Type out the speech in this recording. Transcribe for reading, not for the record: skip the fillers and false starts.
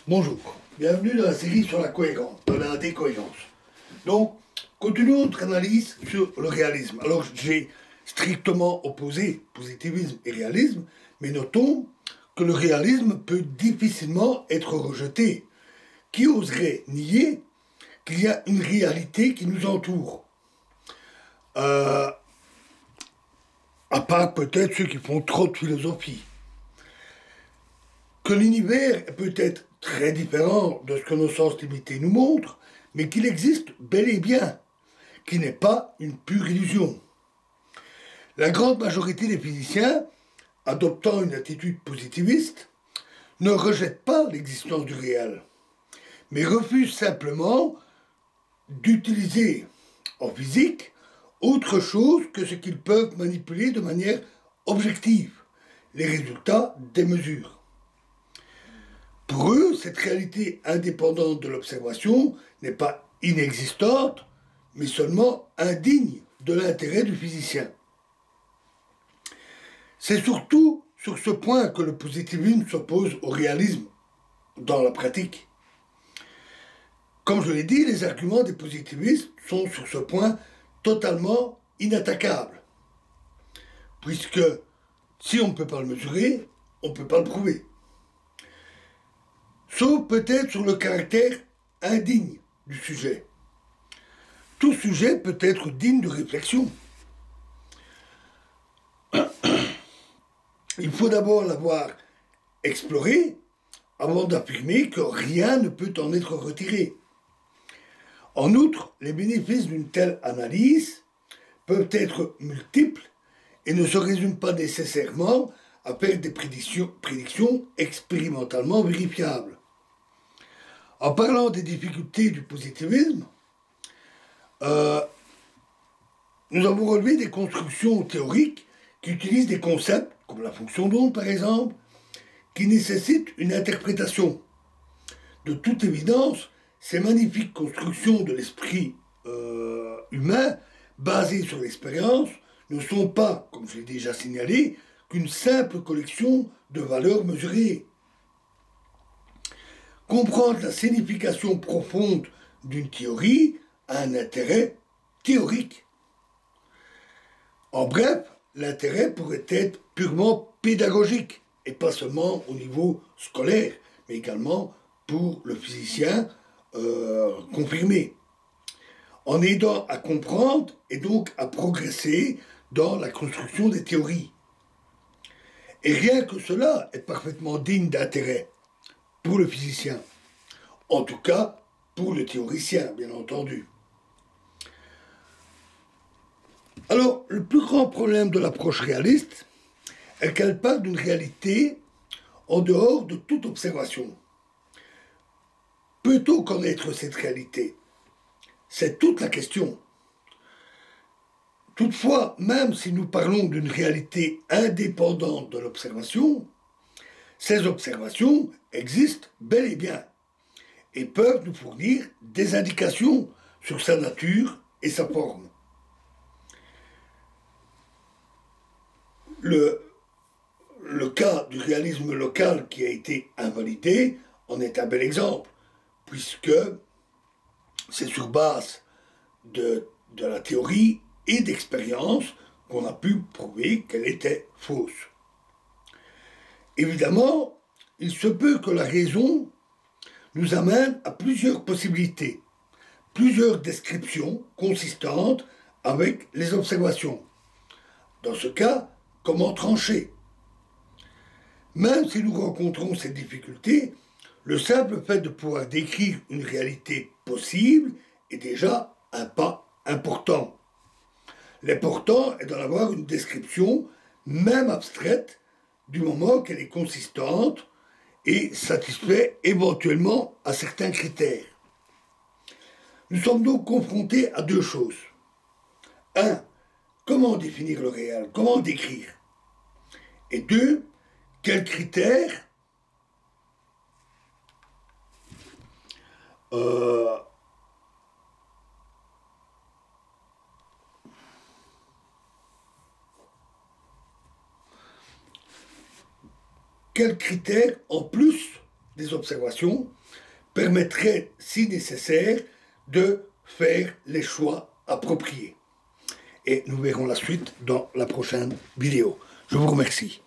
Bonjour, bienvenue dans la série sur la cohérence, dans la décohérence. Donc, continuons notre analyse sur le réalisme. Alors, j'ai strictement opposé positivisme et réalisme, mais notons que le réalisme peut difficilement être rejeté. Qui oserait nier qu'il y a une réalité qui nous entoure? euh, À part peut-être ceux qui font trop de philosophie. Que l'univers est peut-être très différent de ce que nos sens limités nous montrent, mais qu'il existe bel et bien, qui n'est pas une pure illusion. La grande majorité des physiciens, adoptant une attitude positiviste, ne rejettent pas l'existence du réel, mais refusent simplement d'utiliser en physique autre chose que ce qu'ils peuvent manipuler de manière objective, les résultats des mesures. Pour eux, cette réalité indépendante de l'observation n'est pas inexistante, mais seulement indigne de l'intérêt du physicien. C'est surtout sur ce point que le positivisme s'oppose au réalisme dans la pratique. Comme je l'ai dit, les arguments des positivistes sont sur ce point totalement inattaquables, puisque si on ne peut pas le mesurer, on ne peut pas le prouver. Sauf peut-être sur le caractère indigne du sujet. Tout sujet peut être digne de réflexion. Il faut d'abord l'avoir exploré avant d'affirmer que rien ne peut en être retiré. En outre, les bénéfices d'une telle analyse peuvent être multiples et ne se résument pas nécessairement à faire des prédictions expérimentalement vérifiables. En parlant des difficultés du positivisme, euh, nous avons relevé des constructions théoriques qui utilisent des concepts, comme la fonction d'onde par exemple, qui nécessitent une interprétation. De toute évidence, ces magnifiques constructions de l'esprit humain, basées sur l'expérience, ne sont pas, comme je l'ai déjà signalé, qu'une simple collection de valeurs mesurées. Comprendre la signification profonde d'une théorie a un intérêt théorique. En bref, l'intérêt pourrait être purement pédagogique, et pas seulement au niveau scolaire, mais également pour le physicien confirmé, en aidant à comprendre et donc à progresser dans la construction des théories. Et rien que cela est parfaitement digne d'intérêt pour le physicien, en tout cas pour le théoricien, bien entendu. Alors, le plus grand problème de l'approche réaliste est qu'elle parle d'une réalité en dehors de toute observation. Peut-on connaître cette réalité? C'est toute la question. Toutefois, même si nous parlons d'une réalité indépendante de l'observation, ces observations existent bel et bien et peuvent nous fournir des indications sur sa nature et sa forme. Le, le cas du réalisme local qui a été invalidé en est un bel exemple, puisque c'est sur base de la théorie et d'expérience qu'on a pu prouver qu'elle était fausse. Évidemment, il se peut que la raison nous amène à plusieurs possibilités, plusieurs descriptions consistantes avec les observations. Dans ce cas, comment trancher? Même si nous rencontrons ces difficultés, le simple fait de pouvoir décrire une réalité possible est déjà un pas important. L'important est d'en avoir une description, même abstraite, du moment qu'elle est consistante et satisfait éventuellement à certains critères. Nous sommes donc confrontés à deux choses. Un, comment définir le réel? Comment décrire? Et deux, quels critères euh, quels critères en plus des observations permettrait, si nécessaire, de faire les choix appropriés. Et nous verrons la suite dans la prochaine vidéo. Je vous remercie.